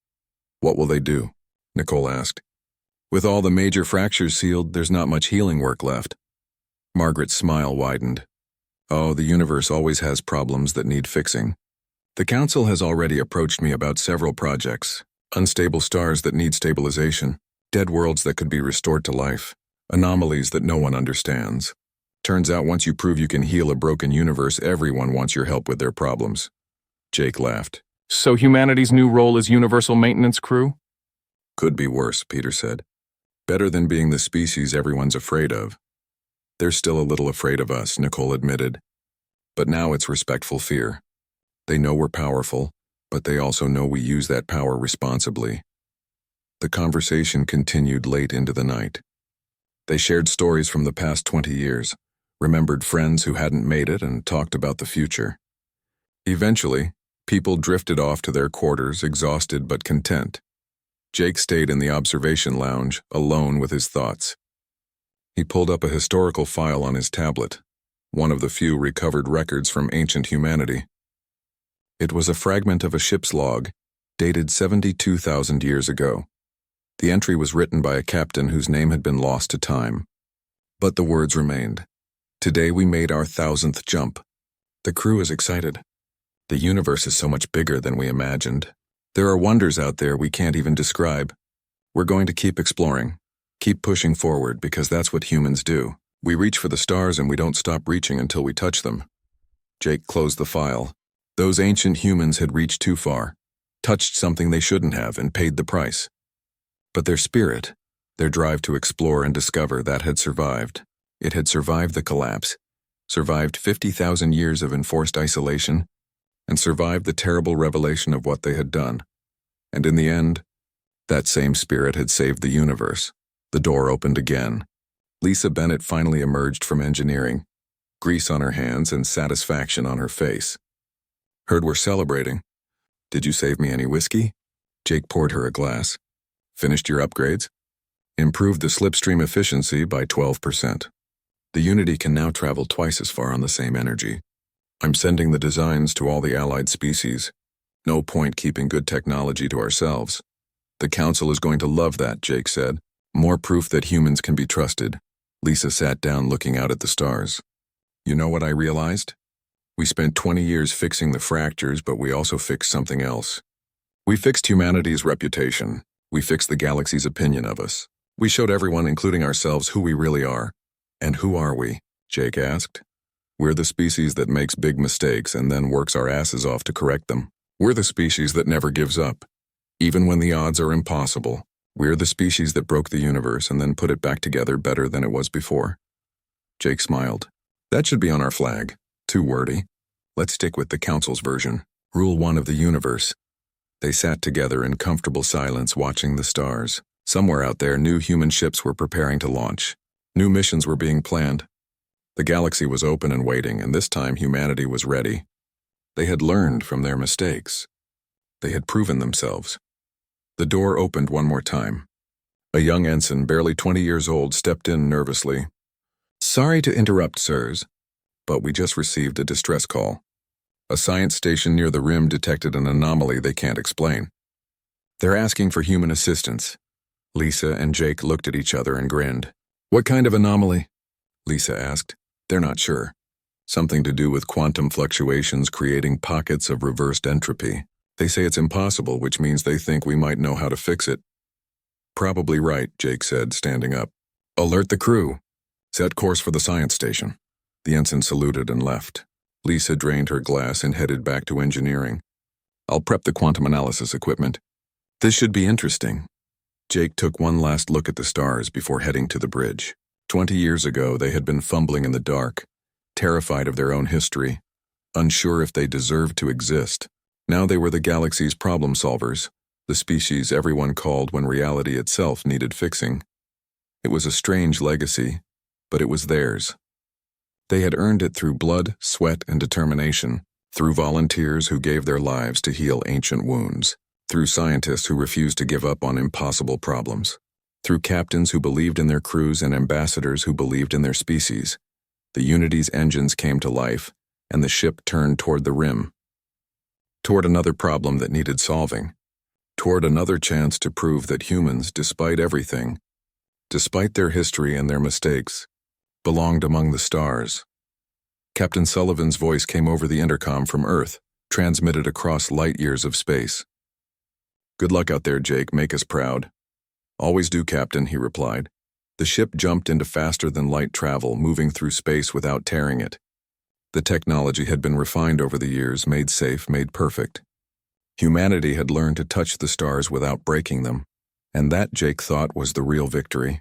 Speaker 1: What will they do? Nicole asked. With all the major fractures sealed, there's not much healing work left. Margaret's smile widened. Oh, the universe always has problems that need fixing. The Council has already approached me about several projects. Unstable stars that need stabilization. Dead worlds that could be restored to life. Anomalies that no one understands. Turns out once you prove you can heal a broken universe, everyone wants your help with their problems. Jake laughed. So humanity's new role is universal maintenance crew? Could be worse, Peter said. Better than being the species everyone's afraid of. They're still a little afraid of us, Nicole admitted. But now it's respectful fear. They know we're powerful, but they also know we use that power responsibly. The conversation continued late into the night. They shared stories from the past 20 years, remembered friends who hadn't made it, and talked about the future. Eventually, people drifted off to their quarters, exhausted but content. Jake stayed in the observation lounge, alone with his thoughts. He pulled up a historical file on his tablet, one of the few recovered records from ancient humanity. It was a fragment of a ship's log, dated 72,000 years ago. The entry was written by a captain whose name had been lost to time. But the words remained. "Today we made our 1,000th jump. The crew is excited. The universe is so much bigger than we imagined. There are wonders out there we can't even describe. We're going to keep exploring, keep pushing forward, because that's what humans do. We reach for the stars and we don't stop reaching until we touch them." Jake closed the file. Those ancient humans had reached too far, touched something they shouldn't have, and paid the price. But their spirit, their drive to explore and discover, that had survived. It had survived the collapse, survived 50,000 years of enforced isolation, and survived the terrible revelation of what they had done. And in the end, that same spirit had saved the universe. The door opened again. Lisa Bennett finally emerged from engineering, grease on her hands and satisfaction on her face. "Heard we're celebrating. Did you save me any whiskey?" Jake poured her a glass. "Finished your upgrades?" "Improved the slipstream efficiency by 12%. The Unity can now travel twice as far on the same energy. I'm sending the designs to all the allied species. No point keeping good technology to ourselves." "The Council is going to love that," Jake said. "More proof that humans can be trusted." Lisa sat down looking out at the stars. "You know what I realized? We spent 20 years fixing the fractures, but we also fixed something else. We fixed humanity's reputation. We fixed the galaxy's opinion of us. We showed everyone, including ourselves, who we really are." "And who are we?" Jake asked. "We're the species that makes big mistakes and then works our asses off to correct them. We're the species that never gives up, even when the odds are impossible. We're the species that broke the universe and then put it back together better than it was before." Jake smiled. "That should be on our flag. Too wordy. Let's stick with the Council's version. Rule 1 of the universe." They sat together in comfortable silence, watching the stars. Somewhere out there, new human ships were preparing to launch. New missions were being planned. The galaxy was open and waiting, and this time humanity was ready. They had learned from their mistakes. They had proven themselves. The door opened one more time. A young ensign, barely 20 years old, stepped in nervously. "Sorry to interrupt, sirs, but we just received a distress call. A science station near the rim detected an anomaly they can't explain. They're asking for human assistance." Lisa and Jake looked at each other and grinned. "What kind of anomaly?" Lisa asked. "They're not sure. Something to do with quantum fluctuations creating pockets of reversed entropy. They say it's impossible, which means they think we might know how to fix it." "Probably right," Jake said, standing up. "Alert the crew. Set course for the science station." The ensign saluted and left. Lisa drained her glass and headed back to engineering. "I'll prep the quantum analysis equipment. This should be interesting." Jake took one last look at the stars before heading to the bridge. 20 years ago, they had been fumbling in the dark, terrified of their own history, unsure if they deserved to exist. Now they were the galaxy's problem solvers, the species everyone called when reality itself needed fixing. It was a strange legacy, but it was theirs. They had earned it through blood, sweat, and determination, through volunteers who gave their lives to heal ancient wounds, through scientists who refused to give up on impossible problems, through captains who believed in their crews and ambassadors who believed in their species. The Unity's engines came to life, and the ship turned toward the rim. Toward another problem that needed solving. Toward another chance to prove that humans, despite everything, despite their history and their mistakes, belonged among the stars. Captain Sullivan's voice came over the intercom from Earth, transmitted across light years of space. "Good luck out there, Jake. Make us proud." "Always do, Captain," he replied. The ship jumped into faster-than-light travel, moving through space without tearing it. The technology had been refined over the years, made safe, made perfect. Humanity had learned to touch the stars without breaking them, and that, Jake thought, was the real victory.